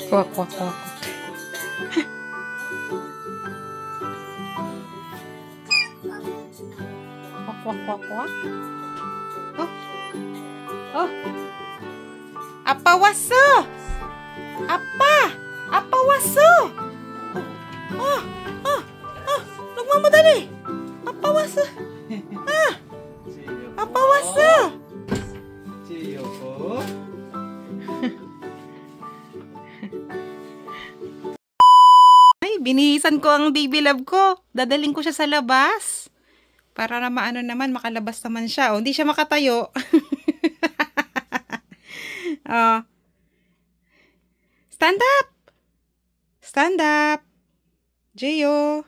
Kwak, kwak, kwak. Kwak, kwak, kwak, kwak. Oh. Oh. Apa waso? Apa? Apa waso? Oh. Oh. Oh. Nagmamo tadi. Apa waso? Ah. Apa waso? Chiyo po. Binihisan ko ang baby love ko. Dadaling ko siya sa labas. Para na maano naman, makalabas naman siya. O, hindi siya makatayo. Stand up! Stand up! Gio.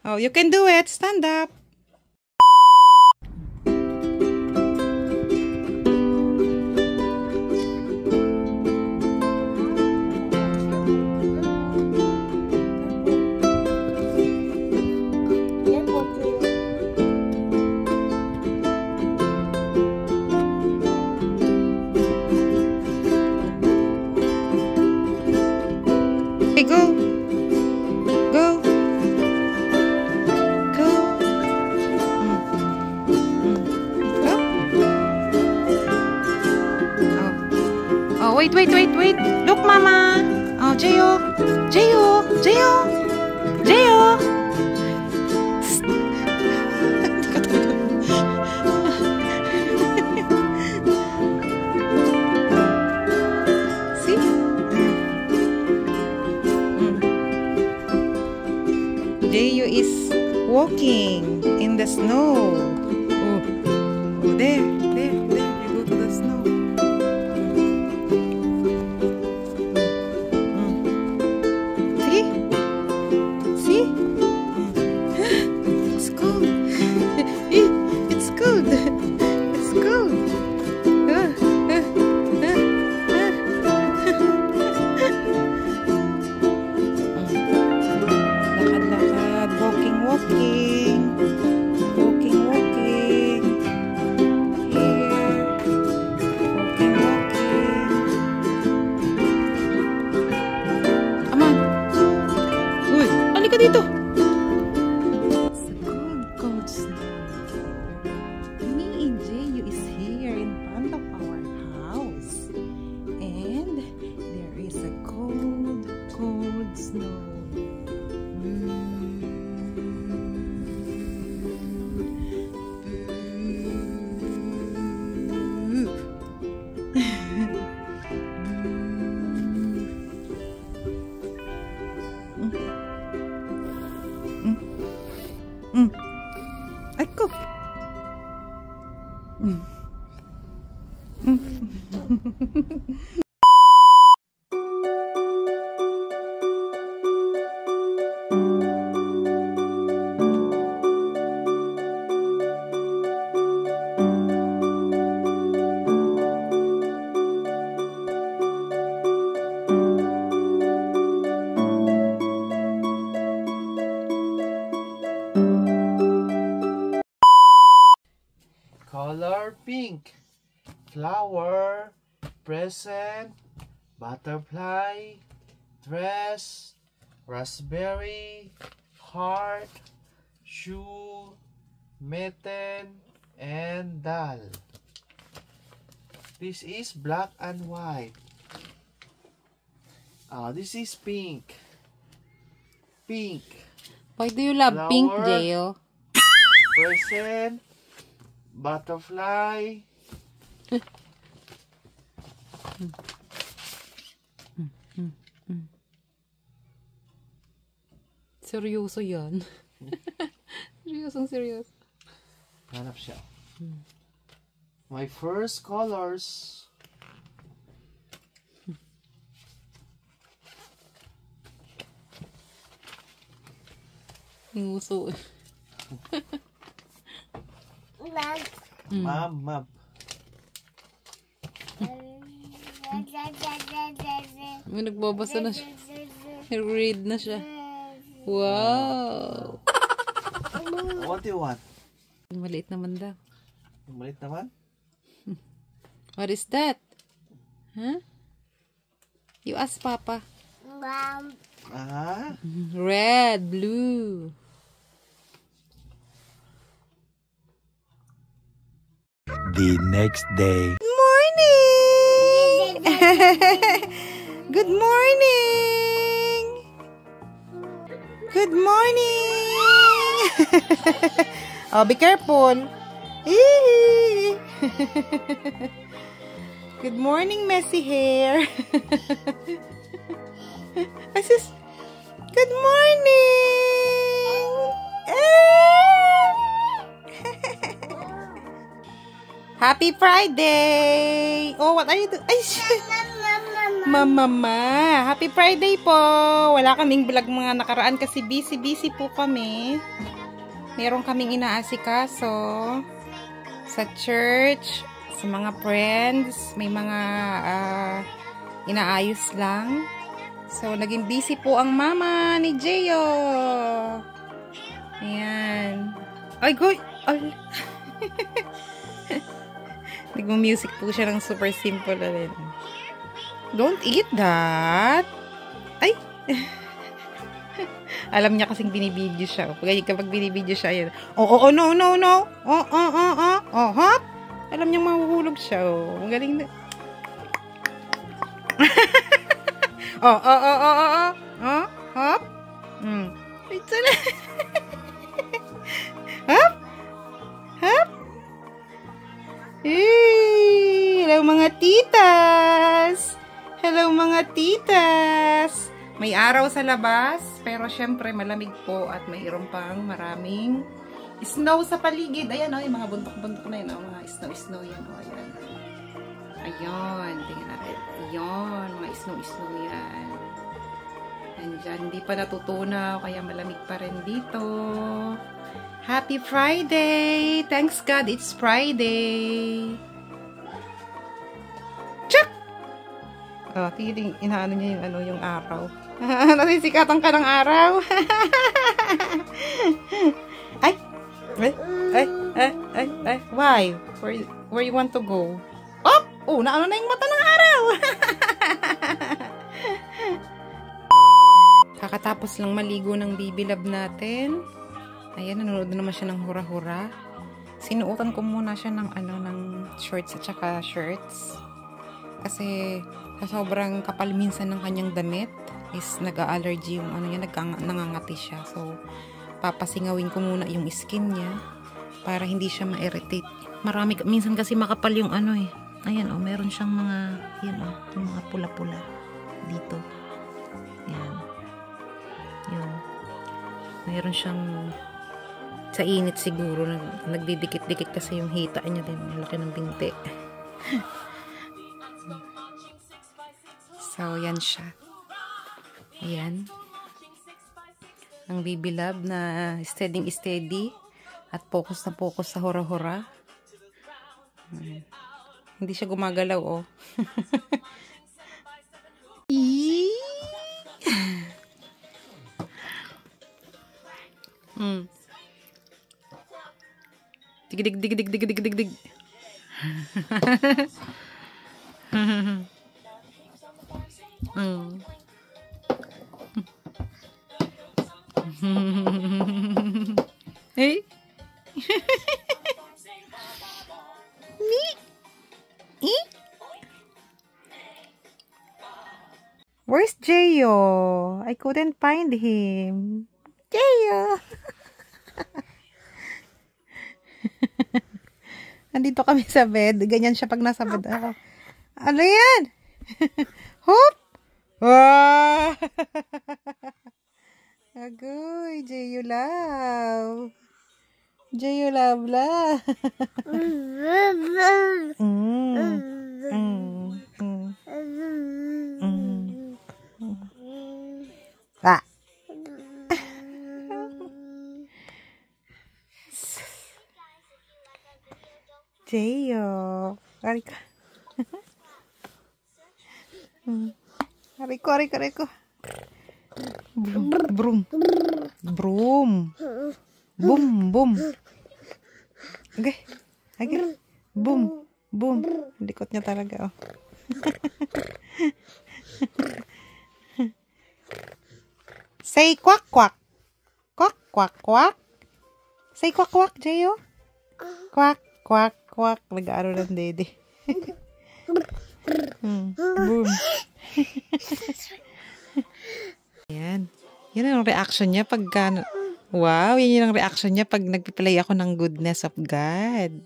Oh, you can do it. Stand up. Okay, go. Go. Go. Go. Oh, wait. Look, Mama. Oh, Gio. Gio is walking in the snow. Oh, there. You go to the snow. See? It's good. It's good. It's good. Lakad-lakad. Walking. Dito. It's a cold snow. Me and Gio is here in front of our house. And there is a cold snow. Ako. Color pink. Flower. Present. Butterfly. Dress. Raspberry. Heart. Shoe. Mitten. And doll. This is black and white. This is pink. Pink. Why do you love Flower. pink, Gio? Present. Butterfly. Seryoso yan. Seryoso. Hanap siya. My first colors. Nguso. Mom. Nagbabasa na siya. Read na siya. Wow! What do you want? Maliit naman daw. Maliit naman? What is that? Huh? You ask Papa. Ah? Red, blue. The next day. Morning! Good morning! Good morning! Oh, be careful. Good morning, messy hair. Good morning! Happy Friday! Oh, what are you doing? Ay, Mama, Happy Friday po! Wala kaming vlog mga nakaraan kasi busy po kami. Meron kaming inaasikaso sa church, sa mga friends, may mga inaayos lang. So, naging busy po ang mama ni Jeyo. Ayan. Ay, go! Ay. Nagmo-music po siya ng super simple na rin. Don't eat that! Ay! Alam niya kasing binibidyo siya. Kapag binibidyo siya, yun. Oh, no. Oh, hop! Alam niyang mahuhulog siya. Oh, magaling na. Oh, hop! Wait, sana. Hop! Hello mga titas! May araw sa labas, pero syempre malamig po at mayroon pang maraming snow sa paligid. Ayan yung mga buntok-buntok na yun. Mga snow yan. Ayan. Ayun, tingnan natin. Ayun, mga snow yan. Andyan, hindi pa natutunaw, kaya malamig pa rin dito. Happy Friday! Thanks God, it's Friday! Check! Oh, tingin, inaano niya yung araw. Nasisikatan ka ng araw. Ay! Why? Where you want to go? Oh! Oh, naano na yung mata ng araw! Kakatapos lang maligo ng baby love natin. Ayan, nanonood na naman siya ng hura-hura. Sinuotan ko muna siya ng ng shorts at saka shirts. Kasi sa sobrang kapal minsan ng kanyang damit is nag-allergy yung niya, nangangati siya. So, papasingawin ko muna yung skin niya para hindi siya ma-irritate. Minsan kasi makapal yung Ayan, meron siyang mga, yung mga pula-pula dito. Yan. Yun. Meron siyang sa init siguro nagdidikit-dikit kasi yung hita niya din, malaki ng binti. So yan siya. Ayan ang baby love na steady at focus na focus sa hura-hura. Hindi siya gumagalaw Dig. Hey. Where's Jeyo? I couldn't find him. Jeyo. Nandito kami sa bed. Ganyan siya pag nasa bed ako. Ano yan? Hop! Wow! Agoy, Jeyo love. Jeyo love. Ah. Jeyo. Ariko. Ariko. Broom. Boom. Okay. Boom. Likot niya talaga, oh. Say quack. Quack. Say quack, Jeyo. Quack. Nag-aaro ng dede. Boom. Yan ang reaction niya pag wow, yan ang reaction niya pag nagpi-play ako ng Goodness of God.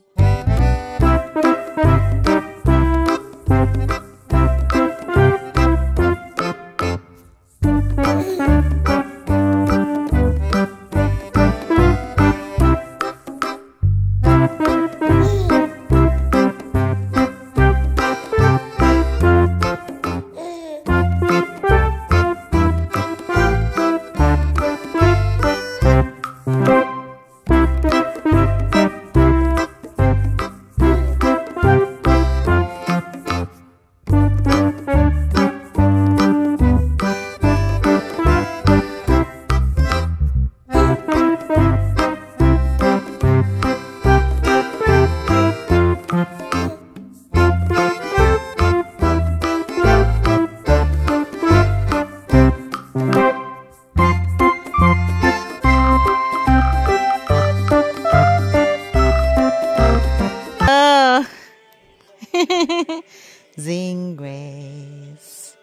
Sing grace.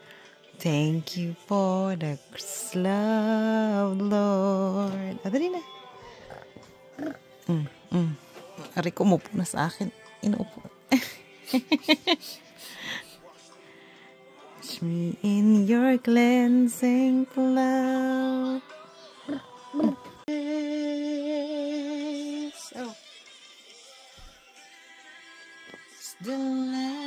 Thank you for the love, Lord. Adali na. Ari ko, umupo na sa akin. Inuupo. Wash me in your cleansing flow. Oh. It's the Lamb.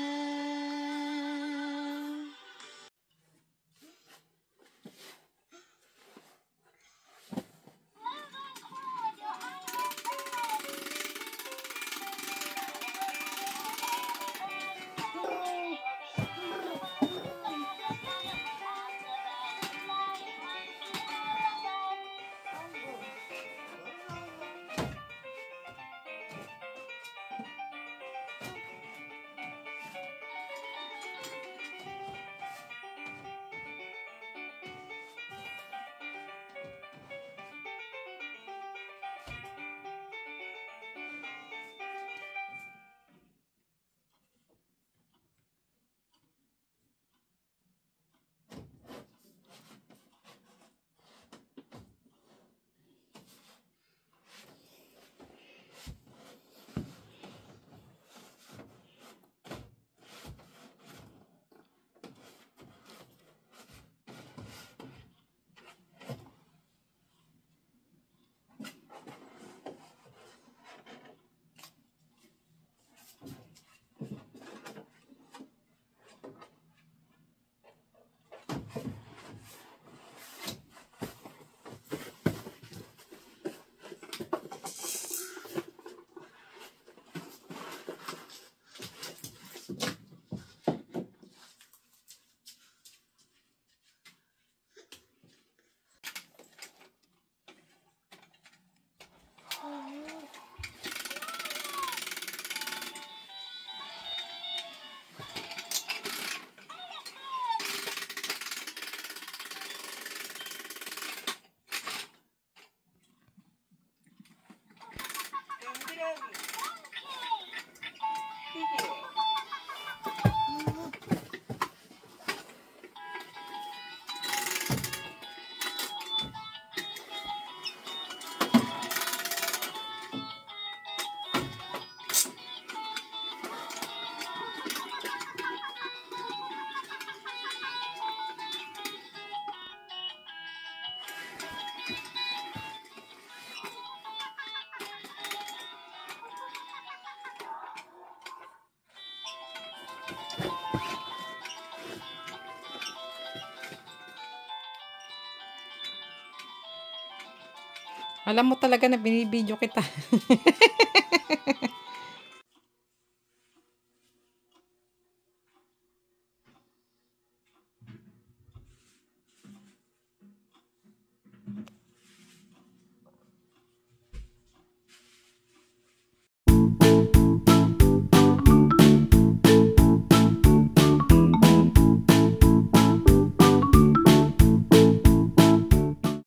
Alam mo talaga na binibidyo kita.